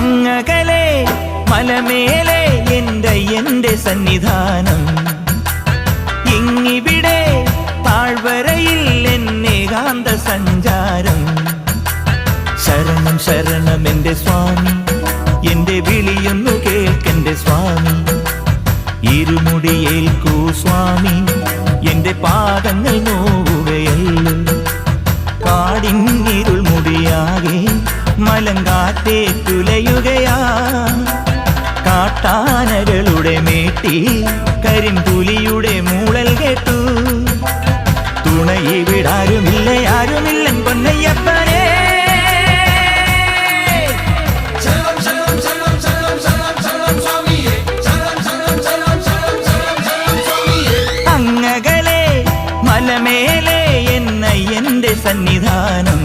അങ്ങകലെ മലമേലെ എന്റെ സന്നിധാനം, ഇങ്ങിവിടെ താഴ്വരയിൽ എന്നേകാന്ത സഞ്ചാരം. ശരണം ശരണം എന്റെ സ്വാമി, എന്റെ വിളിയൊന്നു കേൾക്കെന്റെ സ്വാമി. ഇരുമുടിയേൽക്കൂ സ്വാമി, എന്റെ പാദങ്ങൾ നോവുകയല്ലോ. കാടിന്നിരുൾ മുടിയാകെ മലങ്കാറ്റേറ്റുലയുകയാ. കാട്ടാനകളുടെ മേട്ടി കരിമ്പുലിയുടെ മൂളൽ കേട്ടു. തുണയിവിടാരുമില്ല ആരുമില്ലൻ പൊന്നയ്യപ്പനേ. അങ്ങകലെ മലമേലെ എന്റെ സന്നിധാനം,